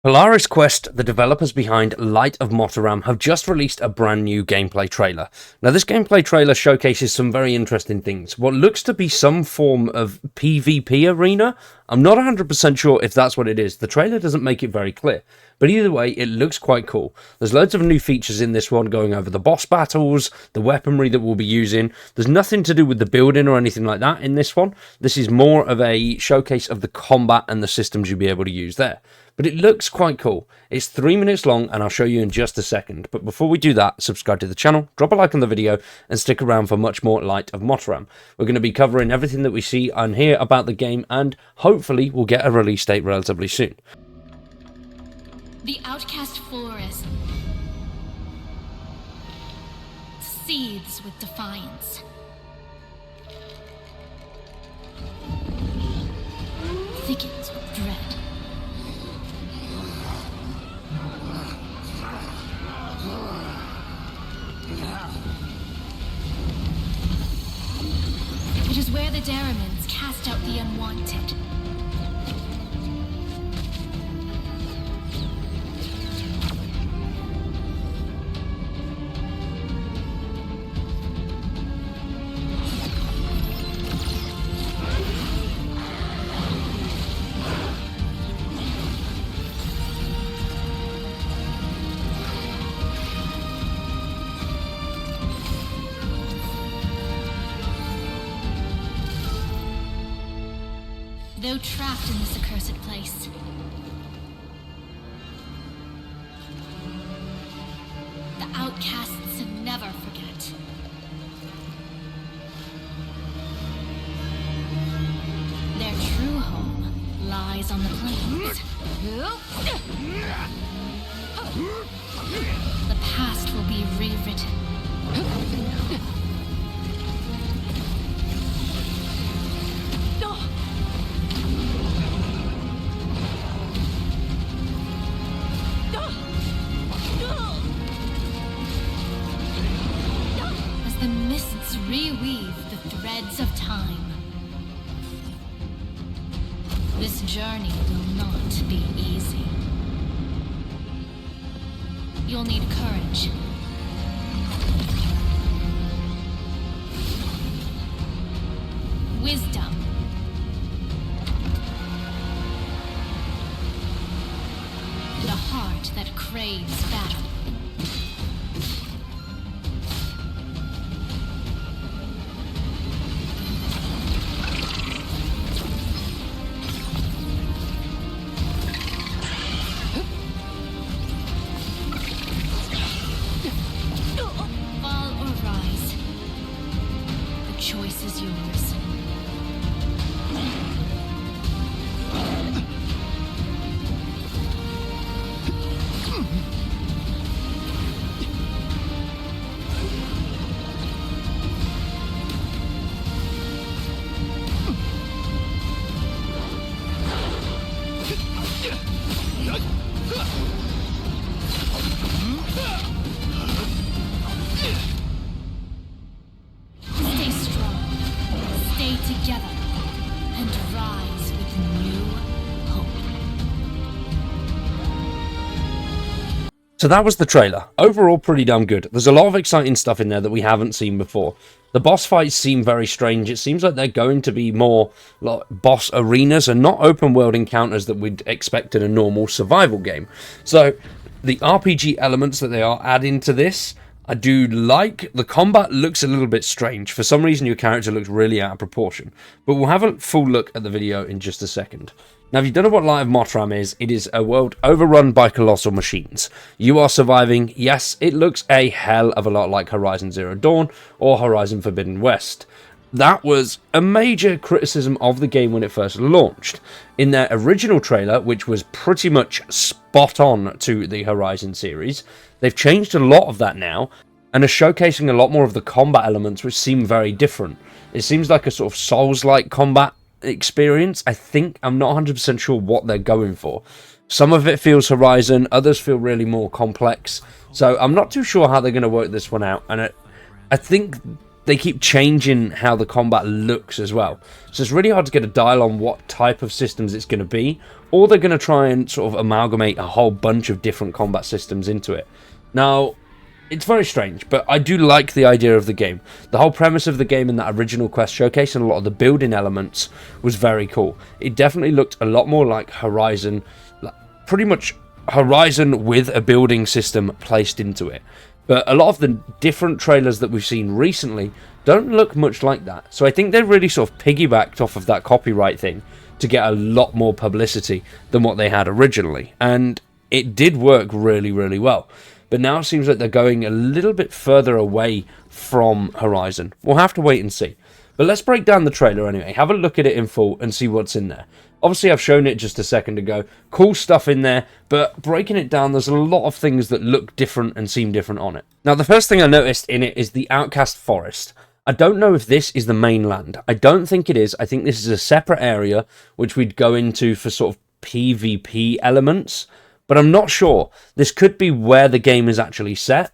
Polaris Quest, the developers behind Light of Motiram, have just released a brand new gameplay trailer. Now, this gameplay trailer showcases some very interesting things. What looks to be some form of PvP arena. I'm not 100% sure if that's what it is. The trailer doesn't make it very clear. But either way, it looks quite cool. There's loads of new features in this one, going over the boss battles, the weaponry that we'll be using. There's nothing to do with the building or anything like that in this one. This is more of a showcase of the combat and the systems you'll be able to use there. But it looks quite cool. It's 3 minutes long, and I'll show you in just a second. But before we do that, subscribe to the channel, drop a like on the video, and stick around for much more Light of Motiram. We're going to be covering everything that we see and hear about the game, and hopefully we'll get a release date relatively soon. The outcast forest seethes with defiance. Thickens with dread. It is where the Daramans cast out the unwanted. Though trapped in this accursed place, the outcasts never forget. Their true home lies on the plains. The past will be rewritten. The mists reweave the threads of time. This journey will not be easy. You'll need courage. Wisdom. And a heart that craves battle. Choice is yours. Together and rise with new hope. So that was the trailer. Overall, pretty damn good. There's a lot of exciting stuff in there that we haven't seen before. The boss fights seem very strange. It seems like they're going to be more like boss arenas and not open world encounters that we'd expect in a normal survival game. So the RPG elements that they are adding to this, I do like. The combat looks a little bit strange. For some reason, your character looks really out of proportion. But we'll have a full look at the video in just a second. Now, if you don't know what Light of Motiram is, it is a world overrun by colossal machines. You are surviving. Yes, it looks a hell of a lot like Horizon Zero Dawn or Horizon Forbidden West. That was a major criticism of the game when it first launched. In their original trailer, which was pretty much spot on to the Horizon series, they've changed a lot of that now and are showcasing a lot more of the combat elements, which seem very different. It seems like a sort of Souls-like combat experience. I'm not 100% sure what they're going for. Some of it feels Horizon, others feel really more complex. So I'm not too sure how they're going to work this one out. And I think they keep changing how the combat looks as well. So it's really hard to get a dial on what type of systems it's going to be, or they're going to try and sort of amalgamate a whole bunch of different combat systems into it. Now, it's very strange, but I do like the idea of the game. The whole premise of the game in that original quest showcase and a lot of the building elements was very cool. It definitely looked a lot more like Horizon, pretty much Horizon with a building system placed into it. But a lot of the different trailers that we've seen recently don't look much like that. So I think they really sort of piggybacked off of that copyright thing to get a lot more publicity than what they had originally. And it did work really, really well. But now it seems like they're going a little bit further away from Horizon. We'll have to wait and see. But let's break down the trailer anyway. Have a look at it in full and see what's in there. Obviously, I've shown it just a second ago. Cool stuff in there, but breaking it down, there's a lot of things that look different and seem different on it. Now, the first thing I noticed in it is the outcast forest. I don't know if this is the mainland. I don't think it is. I think this is a separate area, which we'd go into for sort of PvP elements, but I'm not sure. This could be where the game is actually set.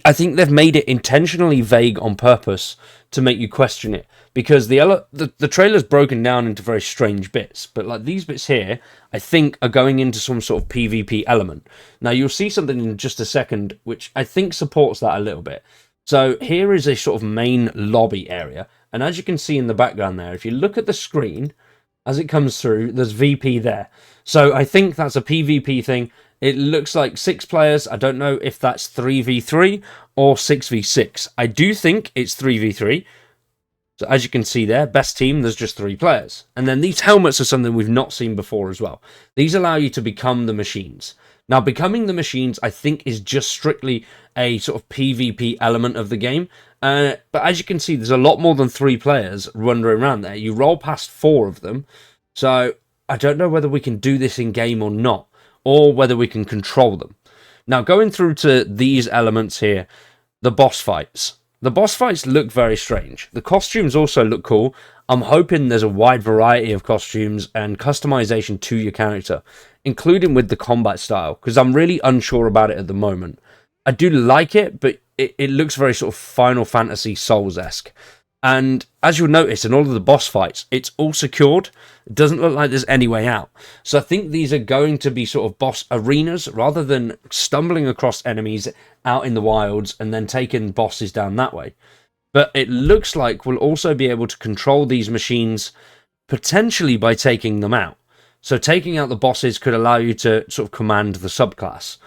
I think they've made it intentionally vague on purpose to make you question it, because the trailer's broken down into very strange bits, but like these bits here, I think are going into some sort of PvP element. Now you'll see something in just a second, which I think supports that a little bit. So here is a sort of main lobby area, and as you can see in the background there, if you look at the screen as it comes through, there's VP there. So I think that's a PvP thing. It looks like 6 players. I don't know if that's 3v3 or 6v6. I do think it's 3v3. So as you can see there, best team, there's just 3 players. And then these helmets are something we've not seen before as well. These allow you to become the machines. Now, becoming the machines, I think, is just strictly a sort of PvP element of the game. But as you can see, there's a lot more than 3 players wandering around there. You roll past 4 of them. So I don't know whether we can do this in-game or not, or whether we can control them. Now, going through to these elements here, the boss fights. The boss fights look very strange. The costumes also look cool. I'm hoping there's a wide variety of costumes and customization to your character, including with the combat style, because I'm really unsure about it at the moment. I do like it, but it looks very sort of Final Fantasy Souls-esque. And as you'll notice in all of the boss fights, it's all secured. It doesn't look like there's any way out. So I think these are going to be sort of boss arenas rather than stumbling across enemies out in the wilds and then taking bosses down that way. But it looks like we'll also be able to control these machines potentially by taking them out. So taking out the bosses could allow you to sort of command the subclass.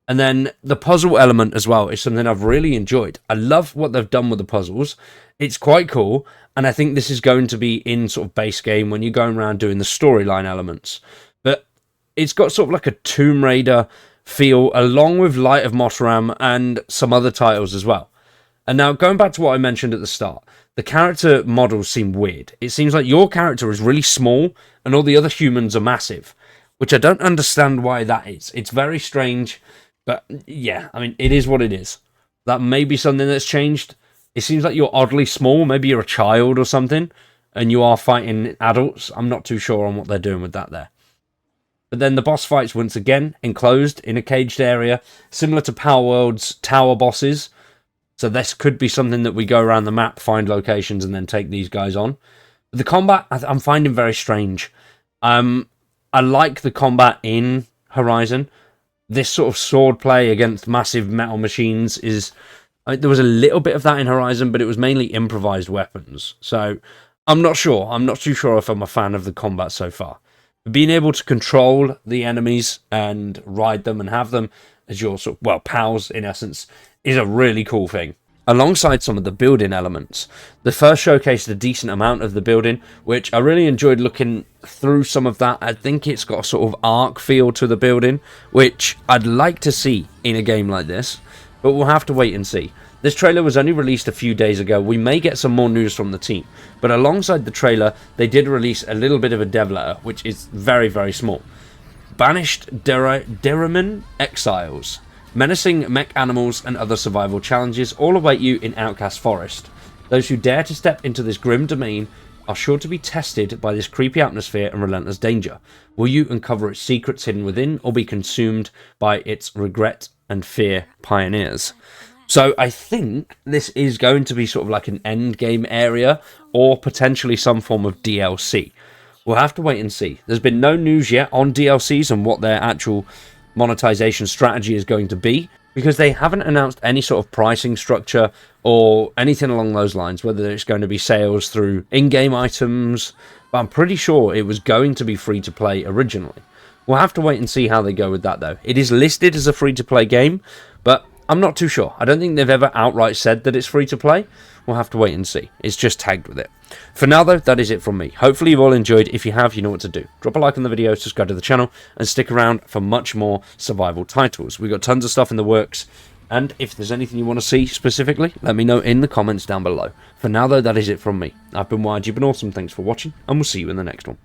And then the puzzle element as well is something I've really enjoyed. I love what they've done with the puzzles. It's quite cool, and I think this is going to be in sort of base game when you're going around doing the storyline elements. But it's got sort of like a Tomb Raider feel, along with Light of Motiram and some other titles as well. And now, going back to what I mentioned at the start, the character models seem weird. It seems like your character is really small, and all the other humans are massive, which I don't understand why that is. It's very strange. But yeah, I mean, it is what it is. That may be something that's changed. It seems like you're oddly small. Maybe you're a child or something, and you are fighting adults. I'm not too sure on what they're doing with that there. But then the boss fights, once again, enclosed in a caged area, similar to Power World's tower bosses. So this could be something that we go around the map, find locations, and then take these guys on. But the combat, I'm finding very strange. I like the combat in Horizon. This sort of sword play against massive metal machines is... I mean, there was a little bit of that in Horizon, but it was mainly improvised weapons. So I'm not sure. I'm not too sure if I'm a fan of the combat so far. But being able to control the enemies and ride them and have them as your sort of, well, pals in essence, is a really cool thing. Alongside some of the building elements, the first showcased a decent amount of the building, which I really enjoyed looking through some of that. I think it's got a sort of arc feel to the building, which I'd like to see in a game like this, but we'll have to wait and see. This trailer was only released a few days ago. We may get some more news from the team, but alongside the trailer, they did release a little bit of a dev letter, which is very, very small. Banished Deramin Exiles. Menacing Mechanimals and other survival challenges all await you in Outcast Forest. Those who dare to step into this grim domain are sure to be tested by this creepy atmosphere and relentless danger. Will you uncover its secrets hidden within, or be consumed by its regret and fear pioneers? So I think this is going to be sort of like an end game area or potentially some form of DLC. We'll have to wait and see. There's been no news yet on DLCs and what their actual monetization strategy is going to be, because they haven't announced any sort of pricing structure or anything along those lines, whether it's going to be sales through in-game items, but I'm pretty sure it was going to be free to play originally. We'll have to wait and see how they go with that though. It is listed as a free to play game, but I'm not too sure. I don't think they've ever outright said that it's free to play. We'll have to wait and see. It's just tagged with it. For now though, that is it from me. Hopefully you've all enjoyed. If you have, you know what to do. Drop a like on the video, subscribe to the channel, and stick around for much more survival titles. We've got tons of stuff in the works, and if there's anything you want to see specifically, let me know in the comments down below. For now though, that is it from me. I've been Wyatt, you've been awesome, thanks for watching, and we'll see you in the next one.